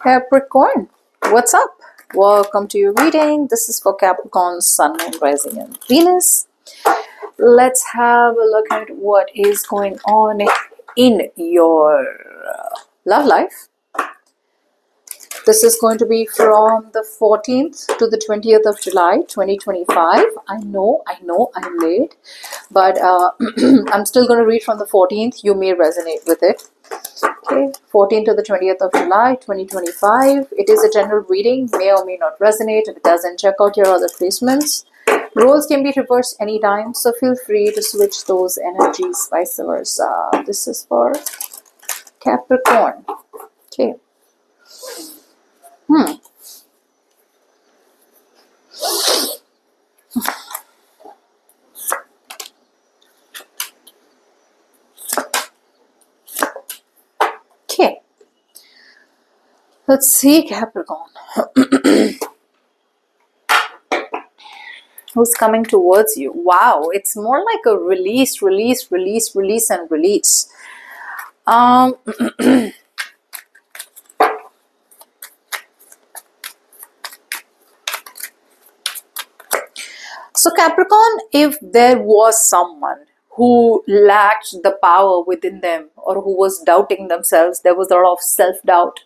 Capricorn, what's up? Welcome to your reading. This is for Capricorn, Sun, Moon, Rising, and Venus. Let's have a look at what is going on in your love life. This is going to be from the 14th to the 20th of July 2025. I know I'm late, but I'm still going to read from the 14th. You may resonate with it. Okay, 14th to the 20th of July 2025. It is a general reading, may or may not resonate. If it doesn't, check out your other placements. Roles can be reversed anytime, so feel free to switch those energies, vice versa. This is for Capricorn. Okay. Okay. Let's see, Capricorn. Who's coming towards you? Wow, it's more like a release, and release. So Capricorn, if there was someone who lacked the power within them or who was doubting themselves, there was a lot of self-doubt,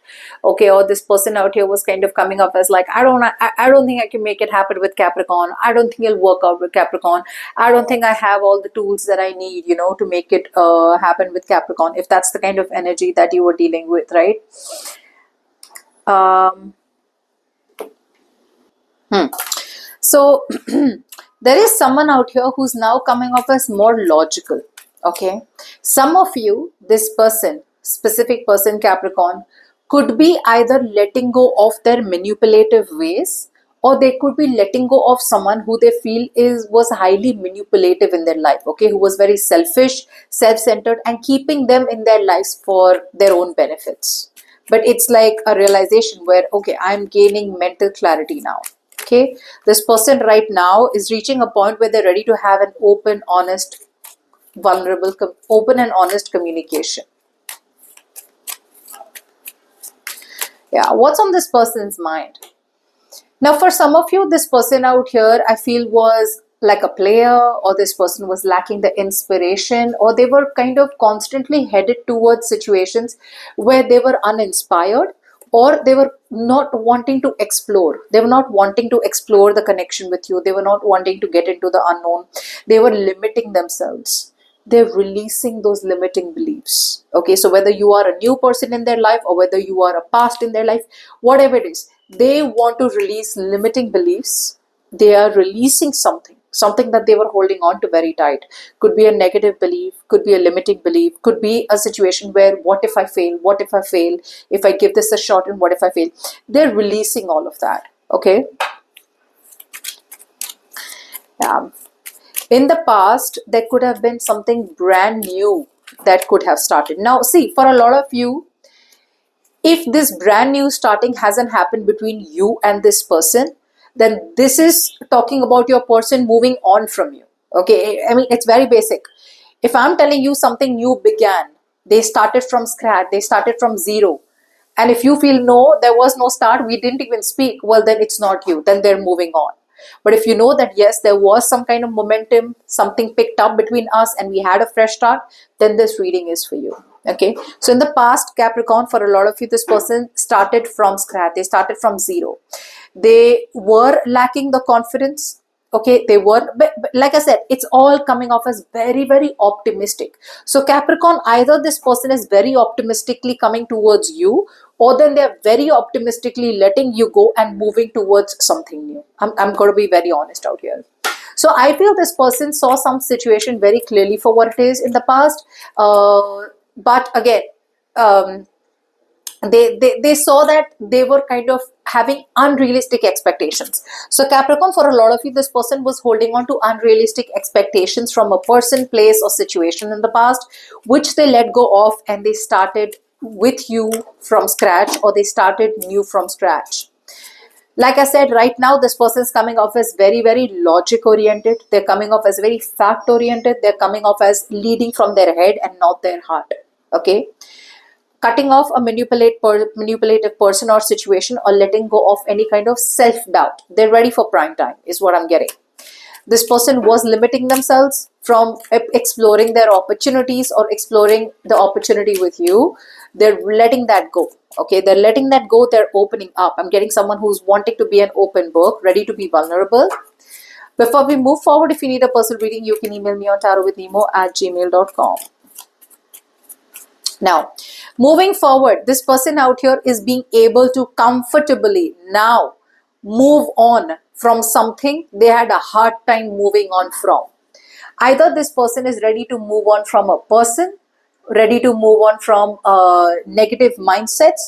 okay, or this person out here was kind of coming up as like, I don't think I can make it happen with Capricorn. I don't think it'll work out with Capricorn. I don't think I have all the tools that I need, to make it happen with Capricorn. If that's the kind of energy that you were dealing with, right? So there is someone out here who's now coming off as more logical. Okay, some of you, this person, specific person, Capricorn, could be either letting go of their manipulative ways, or they could be letting go of someone who they feel was highly manipulative in their life. Okay, who was very selfish, self-centered, and keeping them in their lives for their own benefits. But it's like a realization where, okay, I'm gaining mental clarity now. Okay, this person right now is reaching a point where they're ready to have an open, honest, open and honest communication. Yeah, what's on this person's mind? Now, for some of you, this person out here, I feel, was like a player, or this person was lacking the inspiration, or they were kind of constantly headed towards situations where they were uninspired, or they were not wanting to explore. They were not wanting to explore the connection with you. They were not wanting to get into the unknown. They were limiting themselves. They're releasing those limiting beliefs. Okay, so whether you are a new person in their life or whether you are a past in their life, whatever it is, they want to release limiting beliefs. They are releasing something that they were holding on to very tight. Could be a negative belief, could be a limiting belief, could be a situation where what if I fail, if I give this a shot, and what if I fail. They're releasing all of that. Okay, in the past there could have been something brand new that could have started. Now see, for a lot of you, if this brand new starting hasn't happened between you and this person, then this is talking about your person moving on from you. Okay, I mean, it's very basic. If I'm telling you something new began, they started from scratch, they started from zero, and if you feel no, there was no start, we didn't even speak, well, then it's not you, then they're moving on. But if you know that yes, there was some kind of momentum, something picked up between us and we had a fresh start, then this reading is for you. Okay, so in the past, Capricorn, for a lot of you, this person started from scratch, they started from zero. They were lacking the confidence. Okay, they were, but like I said, it's all coming off as very optimistic. So Capricorn, either this person is very optimistically coming towards you, or then they're very optimistically letting you go and moving towards something new. I'm going to be very honest out here. So I feel this person saw some situation very clearly for what it is in the past, but again, they saw that they were kind of having unrealistic expectations. So Capricorn, for a lot of you, this person was holding on to unrealistic expectations from a person, place, or situation in the past, which they let go of, and they started with you from scratch, or they started new from scratch. Like I said, right now this person is coming off as very logic oriented. They're coming off as very fact oriented. They're coming off as leading from their head and not their heart. Okay, cutting off a manipulative person or situation, or letting go of any kind of self-doubt. They're ready for prime time is what I'm getting. This person was limiting themselves from exploring their opportunities or exploring the opportunity with you. They're letting that go. Okay, they're letting that go. They're opening up. I'm getting someone who's wanting to be an open book, ready to be vulnerable. Before we move forward, if you need a personal reading, you can email me on tarotwithnemo@gmail.com. Now, moving forward, this person out here is being able to comfortably now move on from something they had a hard time moving on from. Either this person is ready to move on from a person, ready to move on from negative mindsets,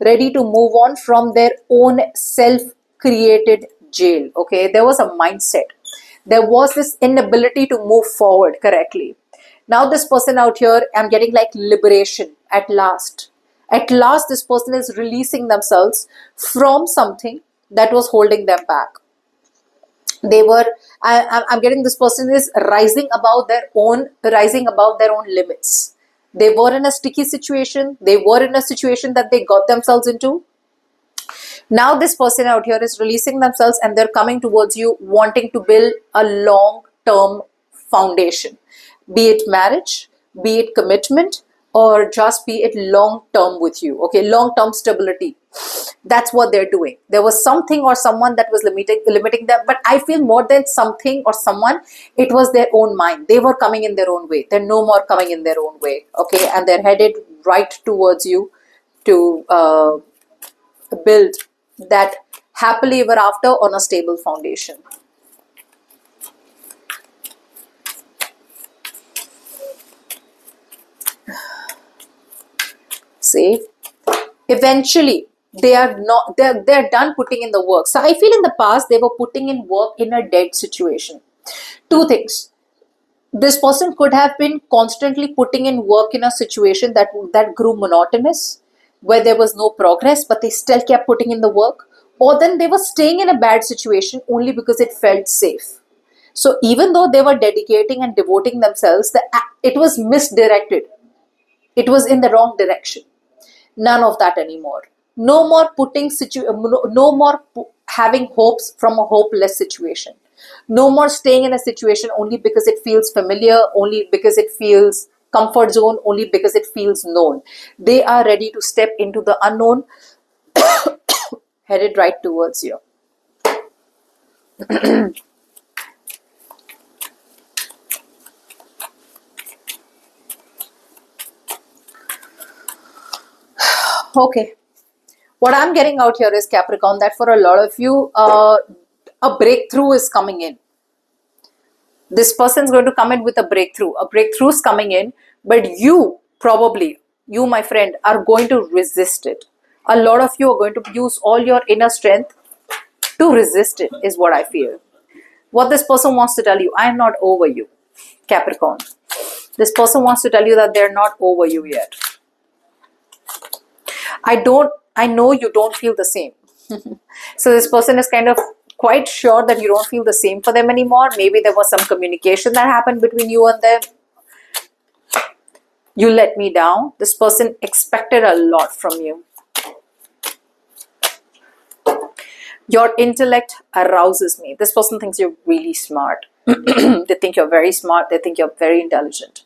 ready to move on from their own self-created jail. Okay, there was a mindset. There was this inability to move forward correctly. Now this person out here, I'm getting like liberation at last. At last, this person is releasing themselves from something that was holding them back. I'm getting this person is rising above their own limits. They were in a sticky situation. They were in a situation that they got themselves into. Now this person out here is releasing themselves and they're coming towards you, wanting to build a long-term foundation. Be it marriage, be it commitment, or just be it long-term with you. Okay, long-term stability. That's what they're doing. There was something or someone that was limiting them, but I feel more than something or someone, it was their own mind. They were coming in their own way. They're no more coming in their own way. Okay, and they're headed right towards you to build that happily ever after on a stable foundation. See, eventually they're done putting in the work. So I feel in the past they were putting in work in a dead situation. Two things. This person could have been constantly putting in work in a situation that grew monotonous, where there was no progress, but they still kept putting in the work. Or then they were staying in a bad situation only because it felt safe. So even though they were dedicating and devoting themselves, it was misdirected. It was in the wrong direction. None of that anymore. No more having hopes from a hopeless situation. No more staying in a situation only because it feels familiar, only because it feels comfort zone, only because it feels known. They are ready to step into the unknown, headed right towards you. Okay. What I'm getting out here is, Capricorn, that for a lot of you, a breakthrough is coming in. This person's going to come in with a breakthrough. A breakthrough is coming in, but you, my friend, are going to resist it. A lot of you are going to use all your inner strength to resist it, is what I feel. What this person wants to tell you, I am not over you, Capricorn. This person wants to tell you that they're not over you yet. I know you don't feel the same. So this person is kind of quite sure that you don't feel the same for them anymore. Maybe there was some communication that happened between you and them. You let me down. This person expected a lot from you. Your intellect arouses me. This person thinks you're really smart. They think you're very smart. They think you're very intelligent.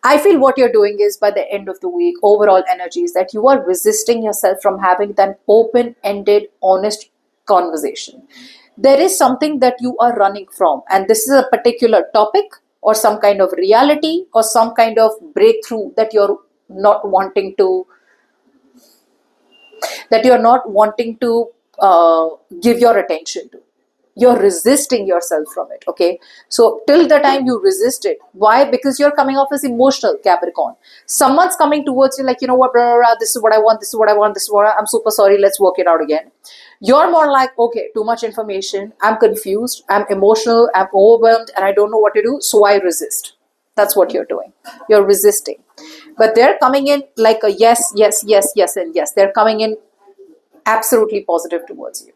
I feel what you're doing is, by the end of the week, overall energy is that you are resisting yourself from having that open-ended, honest conversation. There is something that you are running from, and this is a particular topic or some kind of reality or some kind of breakthrough that you're not wanting to give your attention to. You're resisting yourself from it. Okay, so till the time you resist it, why? Because you're coming off as emotional, Capricorn. Someone's coming towards you like, you know what, blah, blah, blah, this is what I want, this is what I want, this is what I'm super sorry, let's work it out again. You're more like, okay, too much information, I'm confused, I'm emotional, I'm overwhelmed, and I don't know what to do, so I resist. That's what you're doing. You're resisting. But they're coming in like a yes, yes, yes, yes, and yes. They're coming in absolutely positive towards you.